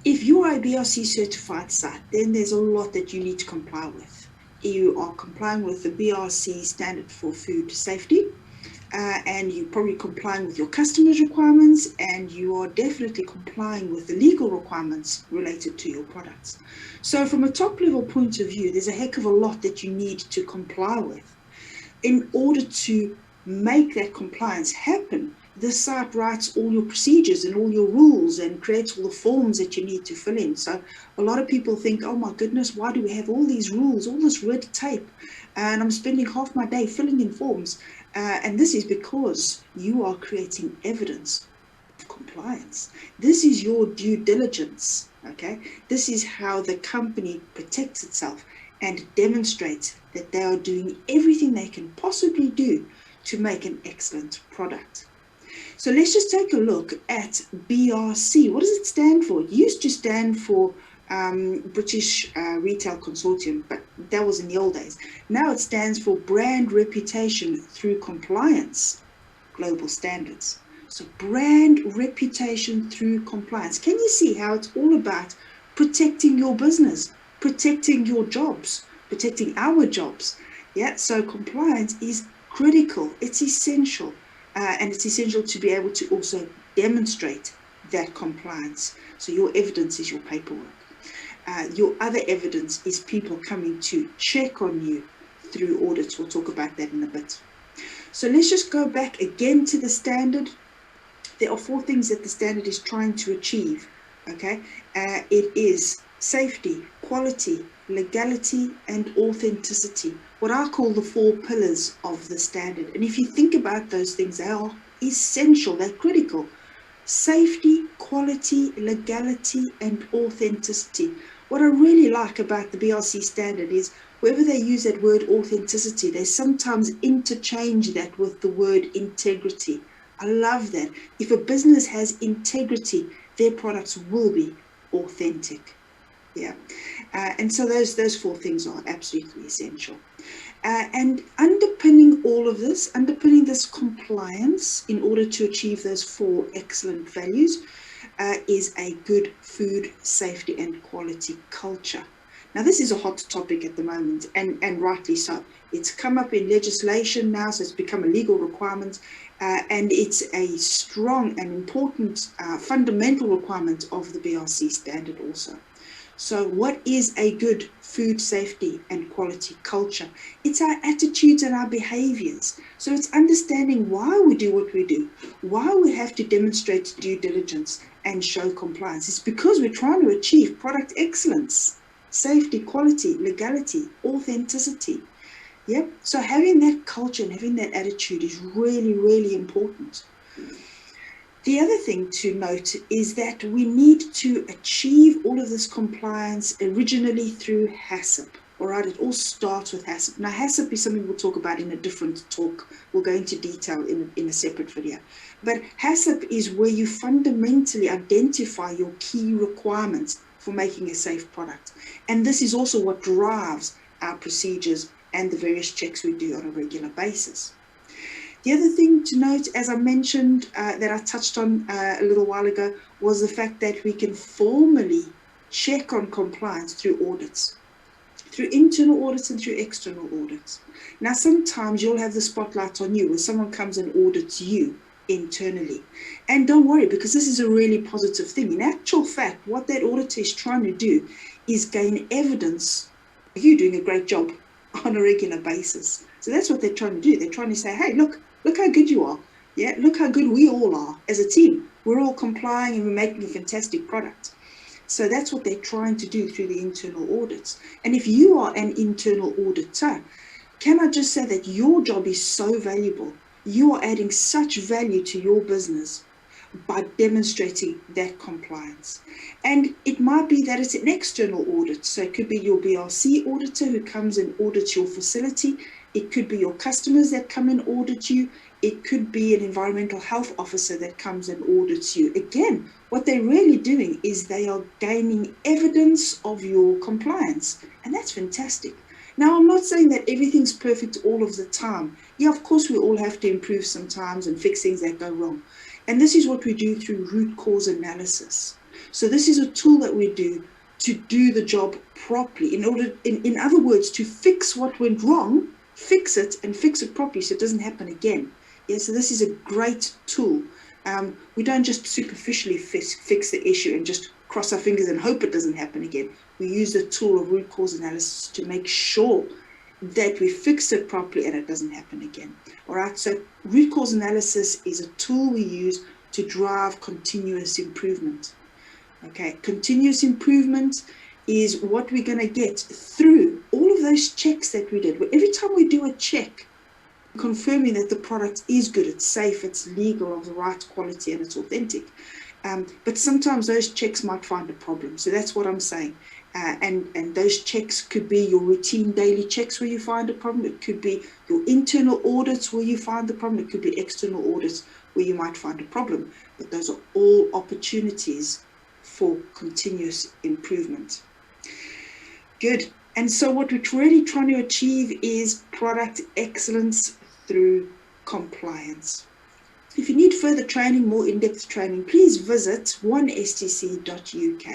If you are a BRC certified site, then there's a lot that you need to comply with. You are complying with the BRC standard for food safety, and you're probably complying with your customers' requirements, and you are definitely complying with the legal requirements related to your products. So from a top level point of view, there's a heck of a lot that you need to comply with. In order to make that compliance happen, the site writes all your procedures and all your rules and creates all the forms that you need to fill in. So a lot of people think, oh my goodness, why do we have all these rules, all this red tape? And I'm spending half my day filling in forms. And this is because you are creating evidence of compliance. This is your due diligence, okay? This is how the company protects itself and demonstrates that they are doing everything they can possibly do to make an excellent product. So let's just take a look at BRC. What does it stand for? It used to stand for British Retail Consortium, but that was in the old days. Now it stands for Brand Reputation Through Compliance Global Standards. So brand reputation through compliance. Can you see how it's all about protecting your business, protecting your jobs, protecting our jobs? Yeah, so compliance is critical, it's essential, and it's essential to be able to also demonstrate that compliance. So your evidence is your paperwork. Your other evidence is people coming to check on you through audits. We'll talk about that in a bit. So let's just go back again to the standard. There are 4 things that the standard is trying to achieve, okay? It is safety, quality, legality, and authenticity, what I call the 4 pillars of the standard. And if you think about those things, they are essential, they're critical. Safety, quality, legality, and authenticity. What I really like about the BRC standard is wherever they use that word authenticity, they sometimes interchange that with the word integrity. I love that. If a business has integrity, their products will be authentic. Yeah. And so those 4 things are absolutely essential. And underpinning all of this, underpinning this compliance in order to achieve those 4 excellent values is a good food safety and quality culture. Now, this is a hot topic at the moment, and rightly so. It's come up in legislation now, so it's become a legal requirement, and it's a strong and important fundamental requirement of the BRC standard also. So what is a good food safety and quality culture? It's our attitudes and our behaviors. So it's understanding why we do what we do, why we have to demonstrate due diligence and show compliance. It's because we're trying to achieve product excellence, safety, quality, legality, authenticity. Yep. So having that culture and having that attitude is really, really important. The other thing to note is that we need to achieve all of this compliance originally through HACCP. All right, it all starts with HACCP. Now, HACCP is something we'll talk about in a different talk. We'll go into detail in a separate video. But HACCP is where you fundamentally identify your key requirements for making a safe product. And this is also what drives our procedures and the various checks we do on a regular basis. The other thing to note, as I mentioned, that I touched on a little while ago, was the fact that we can formally check on compliance through audits, through internal audits and through external audits. Now, sometimes you'll have the spotlight on you when someone comes and audits you internally. And don't worry, because this is a really positive thing. In actual fact, what that auditor is trying to do is gain evidence of you doing a great job on a regular basis. So that's what they're trying to do. They're trying to say, hey, look how good you are. Yeah, look how good we all are as a team. We're all complying and we're making a fantastic product. So that's what they're trying to do through the internal audits. And if you are an internal auditor, can I just say that your job is so valuable? You are adding such value to your business by demonstrating that compliance. And it might be that it's an external audit. So it could be your BRC auditor who comes and audits your facility. It could be your customers that come and audit you. It could be an environmental health officer that comes and audits you. Again, what they're really doing is they are gaining evidence of your compliance. And that's fantastic. Now, I'm not saying that everything's perfect all of the time. Yeah, of course, we all have to improve sometimes and fix things that go wrong. And this is what we do through root cause analysis. So this is a tool that we do to do the job properly, in other words, to fix what went wrong, fix it and fix it properly so it doesn't happen again. Yeah, so this is a great tool. We don't just superficially fix the issue and just cross our fingers and hope it doesn't happen again. We use the tool of root cause analysis to make sure that we fix it properly and it doesn't happen again. All right, so root cause analysis is a tool we use to drive continuous improvement. Okay, continuous improvement is what we're going to get through all of those checks that we did. Every time we do a check, confirming that the product is good, it's safe, it's legal, of the right quality, and it's authentic. But sometimes those checks might find a problem. So that's what I'm saying. And those checks could be your routine daily checks where you find a problem. It could be your internal audits where you find the problem. It could be external audits where you might find a problem. But those are all opportunities for continuous improvement. Good. And so what we're really trying to achieve is product excellence through compliance. If you need further training, more in-depth training, please visit onestc.uk.